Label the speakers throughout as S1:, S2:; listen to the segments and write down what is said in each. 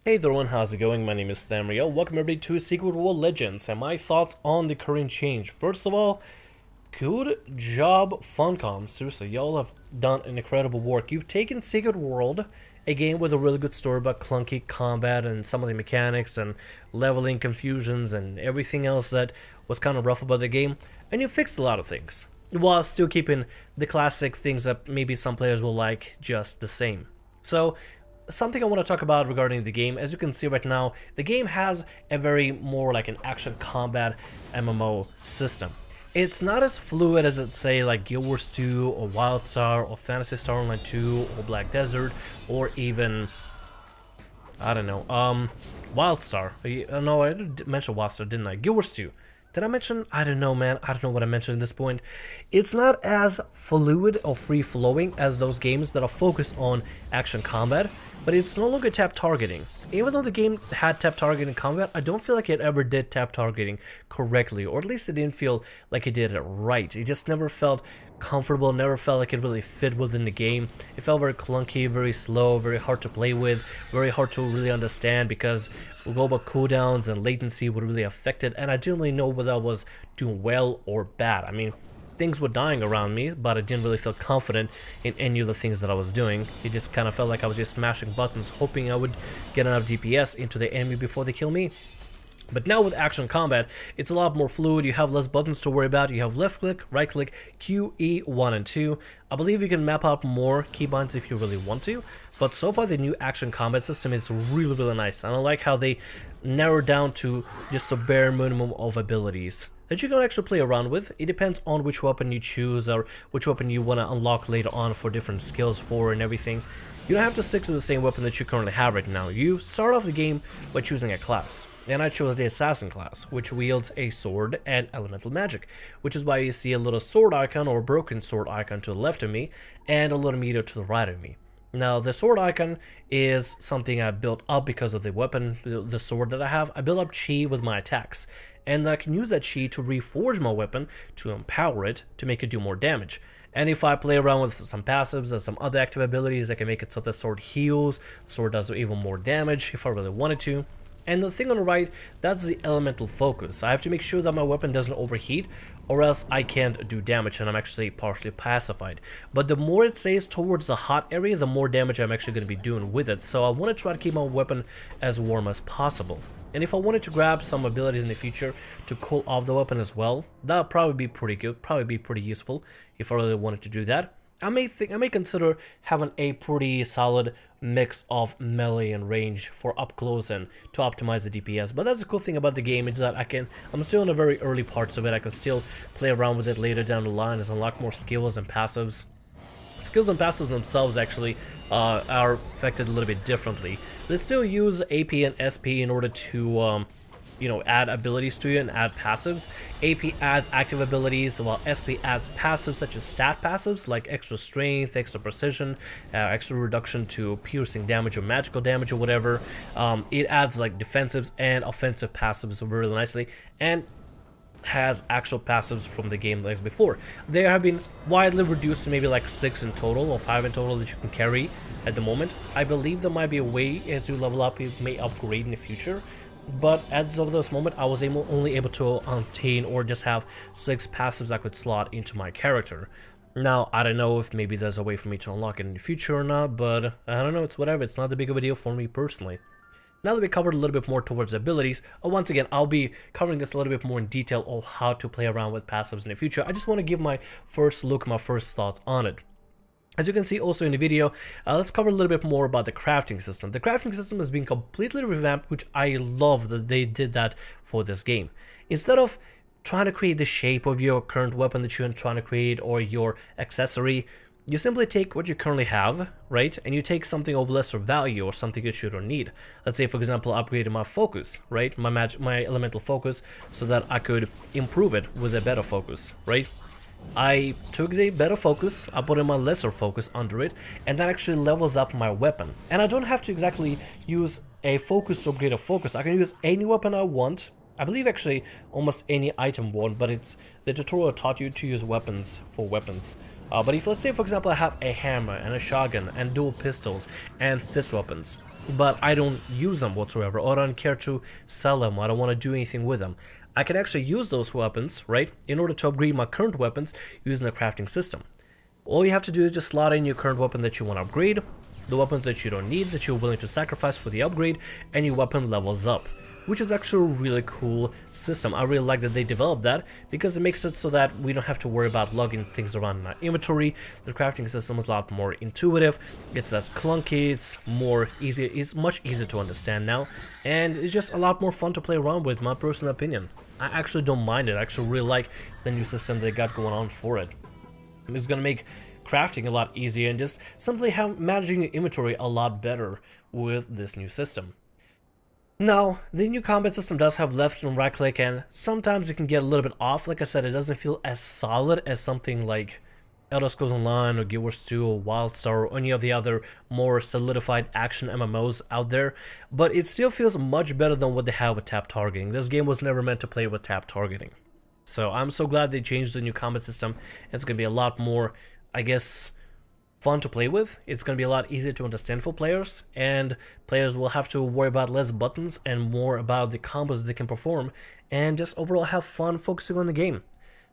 S1: Hey there everyone, how's it going? My name is Thamriyell. Welcome everybody to Secret World Legends and my thoughts on the current change. First of all, good job Funcom. Seriously, y'all have done an incredible work. You've taken Secret World, a game with a really good story about clunky combat and some of the mechanics and leveling confusions and everything else that was kind of rough about the game, and you fixed a lot of things, while still keeping the classic things that maybe some players will like just the same. So, something I want to talk about regarding the game, as you can see right now, the game has a very more like an action combat MMO system. It's not as fluid as it's say like Guild Wars 2 or WildStar or Phantasy Star Online 2 or Black Desert or even, I don't know, WildStar. No, I did mention WildStar, didn't I? Guild Wars 2. Did I mention? I don't know, man. I don't know what I mentioned at this point. It's not as fluid or free-flowing as those games that are focused on action combat, but it's no longer tap targeting. Even though the game had tap targeting combat, I don't feel like it ever did tap targeting correctly, or at least it didn't feel like it did it right. It just never felt comfortable, never felt like it really fit within the game. It felt very clunky, very slow, very hard to play with, very hard to really understand because global cooldowns and latency would really affect it, and I didn't really know whether I was doing well or bad. I mean, things were dying around me, but I didn't really feel confident in any of the things that I was doing. It just kind of felt like I was just smashing buttons, hoping I would get enough DPS into the enemy before they kill me. But now with action combat, it's a lot more fluid. You have less buttons to worry about. You have left click, right click, Q, E, 1 and 2. I believe you can map out more keybinds if you really want to. But so far the new action combat system is really nice. And I like how they narrow down to just a bare minimum of abilities that you can actually play around with. It depends on which weapon you choose or which weapon you want to unlock later on for different skills for and everything. You don't have to stick to the same weapon that you currently have right now. You start off the game by choosing a class, and I chose the Assassin class, which wields a sword and elemental magic, which is why you see a little sword icon or broken sword icon to the left of me, and a little meter to the right of me. Now, the sword icon is something I built up because of the weapon, the sword that I have. I built up chi with my attacks, and I can use that chi to reforge my weapon, to empower it, to make it do more damage. And if I play around with some passives and some other active abilities, I can make it so the sword heals, the sword does even more damage if I really wanted to. And the thing on the right, that's the elemental focus. I have to make sure that my weapon doesn't overheat, or else I can't do damage and I'm actually partially pacified. But the more it stays towards the hot area, the more damage I'm actually going to be doing with it. So I want to try to keep my weapon as warm as possible. And if I wanted to grab some abilities in the future to cool off the weapon as well, that would probably be pretty good, probably be pretty useful if I really wanted to do that. I may consider having a pretty solid mix of melee and range for up close and to optimize the DPS. But that's the cool thing about the game, is that I'm still in the very early parts of it. I can still play around with it later down the line as I unlock more skills and passives. Skills and passives themselves actually are affected a little bit differently. They still use AP and SP in order to you know, add abilities to you and add passives. AP adds active abilities, while SP adds passives such as stat passives like extra strength, extra precision, extra reduction to piercing damage or magical damage or whatever. It adds like defensives and offensive passives really nicely, and has actual passives from the game like before. They have been widely reduced to maybe like 6 in total or 5 in total that you can carry at the moment. I believe there might be a way as you level up you may upgrade in the future, but as of this moment I was only able to obtain or just have 6 passives I could slot into my character. Now I don't know if maybe there's a way for me to unlock it in the future or not, but I don't know, it's whatever. It's not that big of a deal for me personally. Now that we covered a little bit more towards abilities, once again, I'll be covering this a little bit more in detail of how to play around with passives in the future. I just want to give my first look, my first thoughts on it. As you can see also in the video, let's cover a little bit more about the crafting system. The crafting system has been completely revamped, which I love that they did that for this game. Instead of trying to create the shape of your current weapon that you're trying to create or your accessory, you simply take what you currently have, right, and you take something of lesser value or something that you don't need. Let's say, for example, I upgraded my focus, right, my elemental focus, so that I could improve it with a better focus, right? I took the better focus, I put in my lesser focus under it, and that actually levels up my weapon. And I don't have to exactly use a focus to upgrade a focus. I can use any weapon I want. I believe actually almost any item won, but it's the tutorial taught you to use weapons for weapons. But if, let's say, for example, I have a hammer and a shotgun and dual pistols and fist weapons, but I don't use them whatsoever, or I don't care to sell them, or I don't want to do anything with them, I can actually use those weapons, right, in order to upgrade my current weapons using the crafting system. All you have to do is just slot in your current weapon that you want to upgrade, the weapons that you don't need, that you're willing to sacrifice for the upgrade, and your weapon levels up. Which is actually a really cool system. I really like that they developed that, because it makes it so that we don't have to worry about lugging things around in our inventory. The crafting system is a lot more intuitive, it's less clunky, it's more easy, it's much easier to understand now, and it's just a lot more fun to play around with, my personal opinion. I actually don't mind it. I actually really like the new system they got going on for it. It's gonna make crafting a lot easier and just simply have managing your inventory a lot better with this new system. Now, the new combat system does have left and right click, and sometimes it can get a little bit off. Like I said, it doesn't feel as solid as something like Elder Scrolls Online or Guild Wars 2 or WildStar or any of the other more solidified action MMOs out there, but it still feels much better than what they have with tap targeting. This game was never meant to play with tap targeting. So I'm so glad they changed the new combat system. It's going to be a lot more, I guess, fun to play with. It's going to be a lot easier to understand for players, and players will have to worry about less buttons and more about the combos they can perform, and just overall have fun focusing on the game.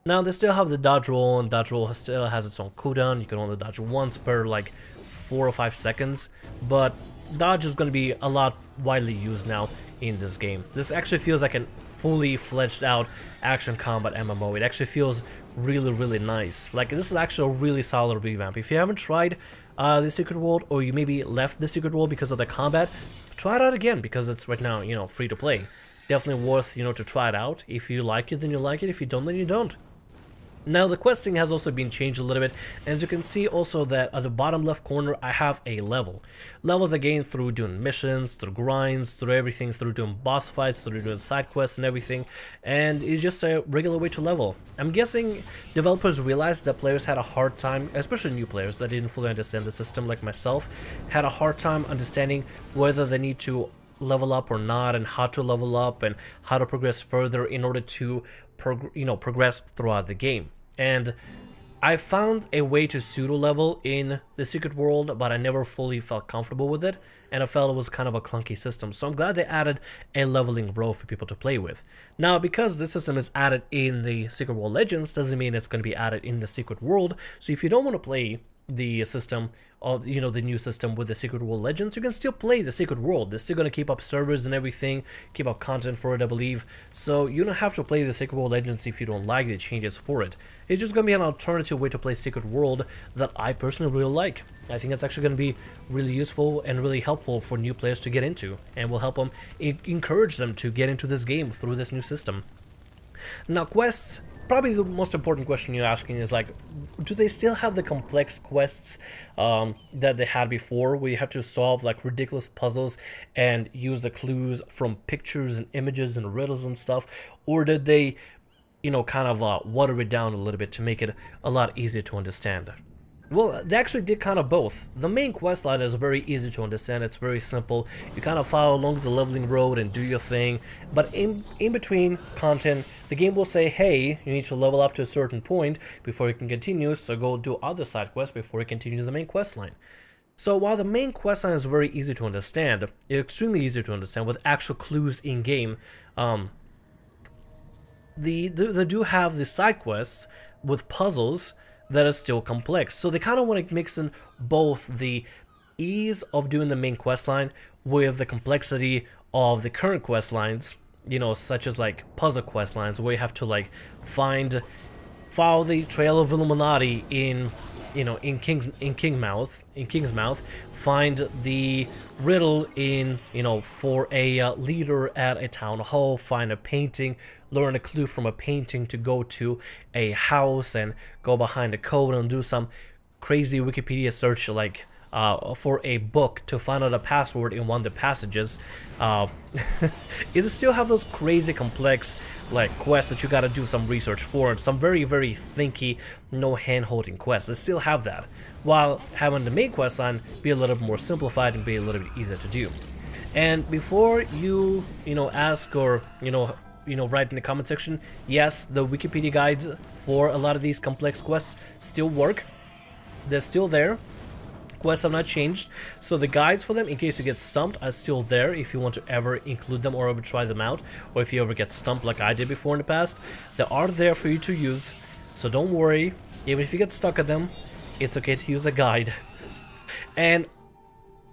S1: Now, they still have the dodge roll, and dodge roll still has its own cooldown. You can only dodge once per like 4 or 5 seconds, but dodge is going to be a lot widely used now in this game. This actually feels like a fully fledged out action combat MMO. It actually feels really nice. Like, this is actually a really solid revamp. If you haven't tried the Secret World, or you maybe left the Secret World because of the combat, try it out again, because it's right now, you know, free to play. Definitely worth, you know, to try it out. If you like it, then you like it. If you don't, then you don't. Now, the questing has also been changed a little bit, and as you can see also that at the bottom left corner I have a level. Levels are gained through doing missions, through grinds, through everything, through doing boss fights, through doing side quests and everything, and it's just a regular way to level. I'm guessing developers realized that players had a hard time, especially new players that didn't fully understand the system like myself, had a hard time understanding whether they need to level up or not, and how to level up and how to progress further in order to progress throughout the game. And I found a way to pseudo level in the Secret World, but I never fully felt comfortable with it, and I felt it was kind of a clunky system. So I'm glad they added a leveling row for people to play with. Now, because this system is added in the Secret World Legends, doesn't mean it's going to be added in the Secret World. So if you don't want to play the system of, you know, the new system with the Secret World Legends, you can still play the Secret World. They're still going to keep up servers and everything, keep up content for it, I believe. So you don't have to play the Secret World Legends if you don't like the changes for it. It's just going to be an alternative way to play Secret World that I personally really like. I think it's actually going to be really useful and really helpful for new players to get into, and will help them encourage them to get into this game through this new system. Now, quests. Probably the most important question you're asking is, like, do they still have the complex quests that they had before, where you have to solve like ridiculous puzzles and use the clues from pictures and images and riddles and stuff, or did they, you know, kind of water it down a little bit to make it a lot easier to understand? Well, they actually did kind of both. The main quest line is very easy to understand. It's very simple. You kind of follow along the leveling road and do your thing. But in between content, the game will say, hey, you need to level up to a certain point before you can continue, so go do other side quests before you continue the main quest line. So while the main quest line is very easy to understand, it's extremely easy to understand with actual clues in game, they do have the side quests with puzzles that are still complex. So they kind of want to mix in both the ease of doing the main quest line with the complexity of the current quest lines, you know, such as like puzzle quest lines where you have to like follow the trail of Illuminati in, you know, in King's Mouth, find the riddle in, you know, for a leader at a town hall, find a painting, learn a clue from a painting to go to a house and go behind a code and do some crazy Wikipedia search like for a book to find out a password in one of the passages. It still have those crazy complex like quests that you gotta do some research for, and some very thinky, no hand-holding quests. They still have that, while having the main quest line be a little bit more simplified and be a little bit easier to do. And before you ask or write in the comment section, yes, the Wikipedia guides for a lot of these complex quests still work. they're still there. Quests have not changed, so the guides for them, in case you get stumped, are still there if you want to ever include them or ever try them out, or if you ever get stumped like I did before in the past. They are there for you to use, so don't worry. Even if you get stuck at them, it's okay to use a guide. And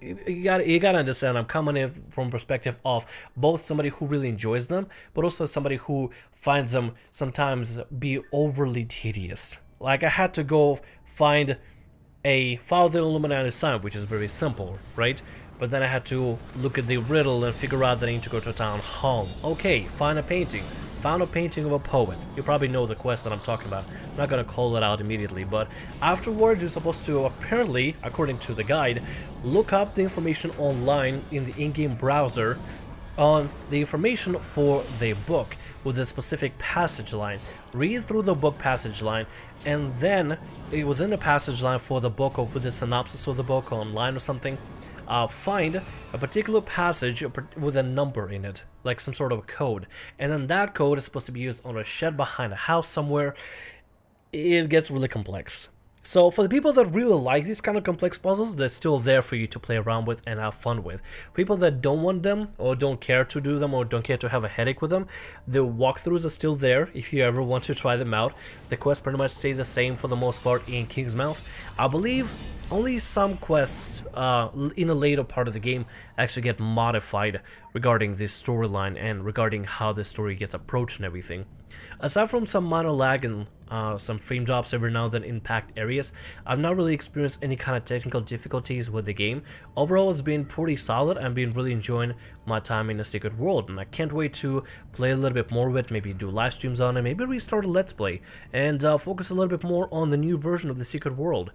S1: you gotta understand, I'm coming in from perspective of both somebody who really enjoys them, but also somebody who finds them sometimes be overly tedious. Like, I had to go find a follow the Illuminati sign, which is very simple, right? But then I had to look at the riddle and figure out that I need to go to a town hall. Okay, find a painting. Found a painting of a poet. You probably know the quest that I'm talking about. I'm not gonna call it out immediately, but afterwards you're supposed to, apparently, according to the guide, look up the information online in the in-game browser on the information for the book with a specific passage line. Read through the book passage line, and then within the passage line for the book, or for the synopsis of the book online or something, find a particular passage with a number in it, like some sort of code, and then that code is supposed to be used on a shed behind a house somewhere. It gets really complex. So for the people that really like these kind of complex puzzles, they're still there for you to play around with and have fun with. People that don't want them, or don't care to do them, or don't care to have a headache with them, the walkthroughs are still there if you ever want to try them out. The quests pretty much stay the same for the most part in Kingsmouth. I believe only some quests in the later part of the game actually get modified regarding this storyline and regarding how the story gets approached and everything. Aside from some minor lag and some frame drops every now and then in packed areas, I've not really experienced any kind of technical difficulties with the game. Overall, it's been pretty solid. I've been really enjoying my time in the Secret World, and I can't wait to play a little bit more of it, maybe do live streams on it, maybe restart a Let's Play, and focus a little bit more on the new version of the Secret World.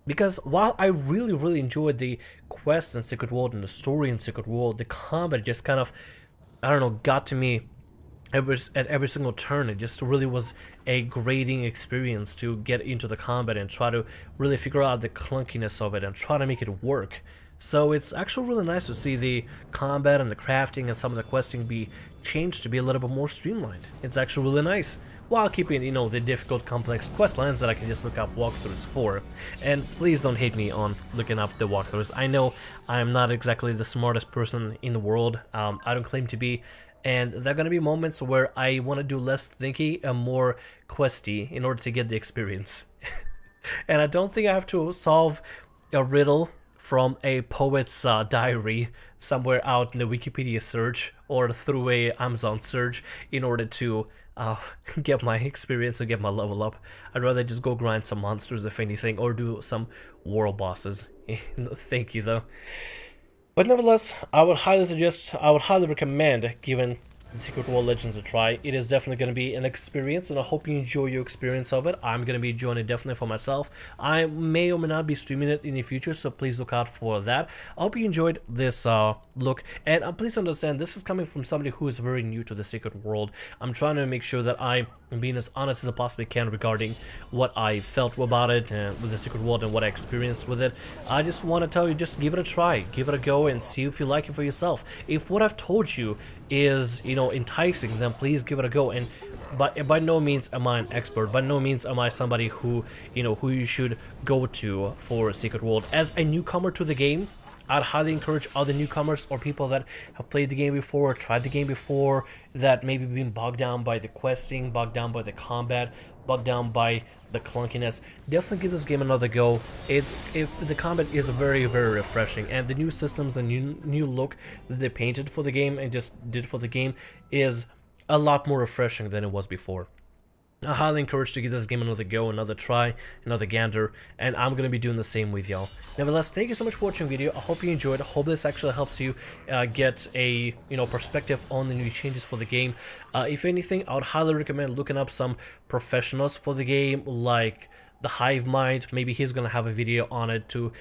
S1: Because while I really enjoyed the quests in Secret World and the story in Secret World, the combat just kind of, I don't know, got to me at every single turn. It just really was a grating experience to get into the combat and try to really figure out the clunkiness of it and try to make it work. So it's actually really nice to see the combat and the crafting and some of the questing be changed to be a little bit more streamlined. It's actually really nice, while keeping, you know, the difficult, complex quest lines that I can just look up walkthroughs for. And please don't hate me on looking up the walkthroughs. I know I'm not exactly the smartest person in the world. I don't claim to be, and there are gonna be moments where I want to do less thinky and more questy in order to get the experience. And I don't think I have to solve a riddle from a poet's diary somewhere out in the Wikipedia search or through a Amazon search in order to get my experience and get my level up. I'd rather just go grind some monsters, if anything, or do some world bosses. Thank you, though. But nevertheless, I would highly recommend giving the Secret World Legends a try. It is definitely going to be an experience, and I hope you enjoy your experience of it. I'm going to be enjoying it definitely for myself. I may or may not be streaming it in the future, so please look out for that. I hope you enjoyed this look, and please understand, this is coming from somebody who is very new to the Secret World. I'm trying to make sure that I'm being as honest as I possibly can regarding what I felt about it and with the Secret World and what I experienced with it. I just want to tell you, just give it a try, give it a go, and see if you like it for yourself. If what I've told you is, you know, enticing, then please give it a go. And by no means am I an expert, by no means am I somebody who, you know, who you should go to for Secret World. As a newcomer to the game, I'd highly encourage other newcomers or people that have played the game before, tried the game before, that maybe been bogged down by the questing, bogged down by the combat, bogged down by the clunkiness. Definitely give this game another go. The combat is very refreshing, and the new systems, the new look that they painted for the game and just did for the game is a lot more refreshing than it was before. I highly encourage to give this game another go, another try, another gander, and I'm going to be doing the same with y'all. Nevertheless, thank you so much for watching the video. I hope you enjoyed. I hope this actually helps you get a, you know, perspective on the new changes for the game. If anything, I would highly recommend looking up some professionals for the game, like the Hive Mind. Maybe he's going to have a video on it to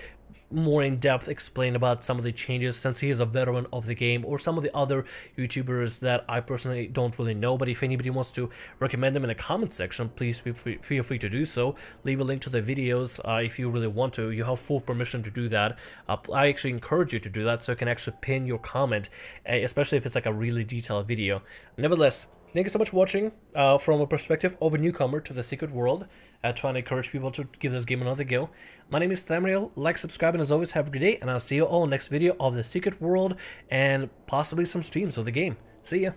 S1: more in-depth explain about some of the changes, since he is a veteran of the game, or some of the other YouTubers that I personally don't really know. But if anybody wants to recommend them in the comment section, please feel free to do so. Leave a link to the videos if you really want to. You have full permission to do that. I actually encourage you to do that, so you can actually pin your comment, especially if it's like a really detailed video. Nevertheless, Thank you so much for watching from a perspective of a newcomer to the Secret World, trying to encourage people to give this game another go. My name is Thamriyell. Like, subscribe, and as always, have a good day, and I'll see you all next video of the Secret World and possibly some streams of the game. See ya!